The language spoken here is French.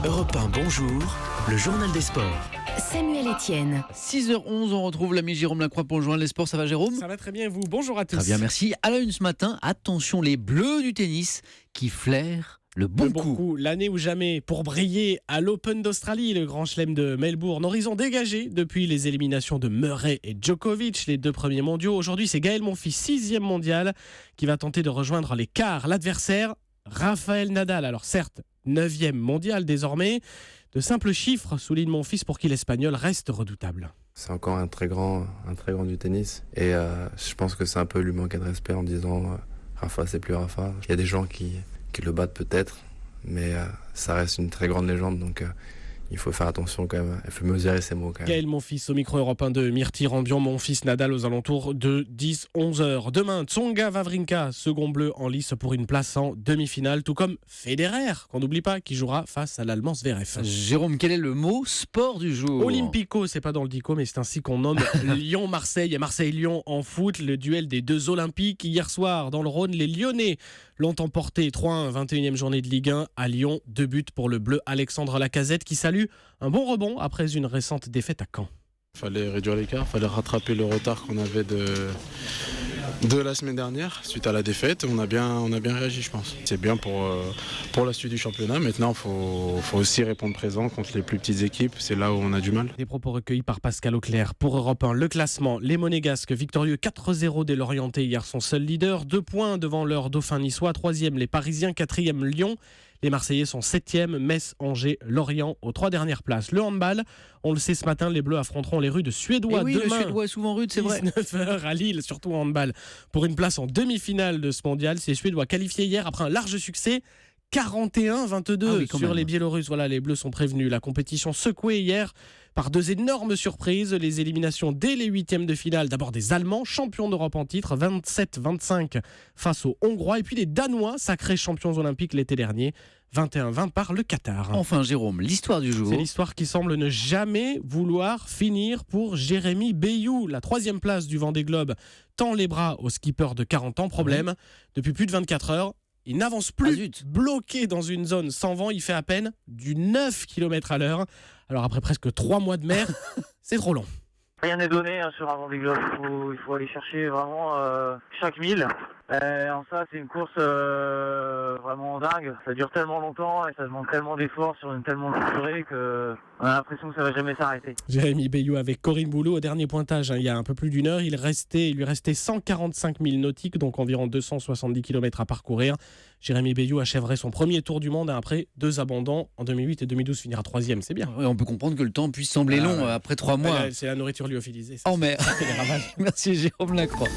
Europe 1, bonjour, le journal des sports. Samuel Etienne. 6h11, on retrouve l'ami Jérôme Lacroix pour le journal des sports. Ça va, Jérôme ? Ça va très bien, vous. Bonjour à tous. Très bien, merci. À la une ce matin, attention, les bleus du tennis qui flairent le bon coup. L'année ou jamais pour briller à l'Open d'Australie, le Grand Chelem de Melbourne. Horizon dégagé depuis les éliminations de Murray et Djokovic, les deux premiers mondiaux. Aujourd'hui, c'est Gaël Monfils, 6e mondial, qui va tenter de rejoindre les quarts. L'adversaire, Rafael Nadal. Alors certes, 9e mondial désormais. De simples chiffres, souligne Monfils, pour qui l'Espagnol reste redoutable. C'est encore un très grand du tennis. Et je pense que c'est un peu lui manquer de respect en disant Rafa, c'est plus Rafa. Il y a des gens qui le battent peut-être, mais ça reste une très grande légende. Donc il faut faire attention quand même. Il faut mesurer ses mots quand même. Gaël Monfils au micro européen de Myrtille Rambion. Monfils Nadal aux alentours de 10-11 heures. Demain, Tsonga Wawrinka, second bleu en lice pour une place en demi-finale, tout comme Federer, qu'on n'oublie pas, qui jouera face à l'Allemand Zverev. Jérôme, quel est le mot sport du jour ? Olympico, c'est pas dans le dico, mais c'est ainsi qu'on nomme Lyon-Marseille et Marseille-Lyon en foot, le duel des deux Olympiques. Hier soir, dans le Rhône, les Lyonnais l'ont emporté 3-1, 21e journée de Ligue 1 à Lyon. 2 buts pour le bleu Alexandre Lacazette qui salue un bon rebond après une récente défaite à Caen. Il fallait réduire l'écart, il fallait rattraper le retard qu'on avait de la semaine dernière suite à la défaite. On a bien réagi, je pense. C'est bien pour la suite du championnat. Maintenant, il faut aussi répondre présent contre les plus petites équipes. C'est là où on a du mal. Des propos recueillis par Pascal Auclair. Pour Europe 1, le classement, les Monégasques victorieux 4-0 dès Lorienté hier sont seuls leaders. 2 points devant leur dauphin niçois. 3e les Parisiens, 4e Lyon. Les Marseillais sont 7e, Metz, Angers, Lorient aux 3 dernières places. Le handball, on le sait ce matin, les Bleus affronteront les Rudes suédois oui, demain. Le Suédois est souvent rude, c'est vrai. 19h à Lille, surtout en handball, pour une place en demi-finale de ce mondial. Ces Suédois qualifiés hier après un large succès. 41-22 sur les Biélorusses. Voilà, les Bleus sont prévenus. La compétition secouée hier par 2 énormes surprises. Les éliminations dès les 8e de finale. D'abord des Allemands, champions d'Europe en titre, 27-25 face aux Hongrois. Et puis les Danois, sacrés champions olympiques l'été dernier, 21-20 par le Qatar. Enfin, Jérôme, l'histoire du jour. C'est l'histoire qui semble ne jamais vouloir finir pour Jérémy Bayou. La 3e place du Vendée Globe tend les bras au skipper de 40 ans. Problème, depuis plus de 24 heures, il n'avance plus, bloqué dans une zone sans vent. Il fait à peine du 9 km à l'heure. Alors après presque 3 mois de mer, c'est trop long. Rien n'est donné sur un Vendée Globe. Il faut aller chercher vraiment chaque mille. En ça, c'est une course vraiment dingue. Ça dure tellement longtemps et ça demande tellement d'efforts sur une tellement longue durée qu'on a l'impression que ça va jamais s'arrêter. Jérémy Bayou avec Corinne Boulot au dernier pointage. Il y a un peu plus d'une heure, il lui restait 145 000 nautiques, donc environ 270 km à parcourir. Jérémy Bayou achèverait son premier tour du monde après 2 abandons. En 2008 et 2012, finira 3e, c'est bien. Ouais, on peut comprendre que le temps puisse sembler long après 3 mois. C'est la nourriture lyophilisée. En mer. Ça fait des ravages. Merci Jérôme Lacroix.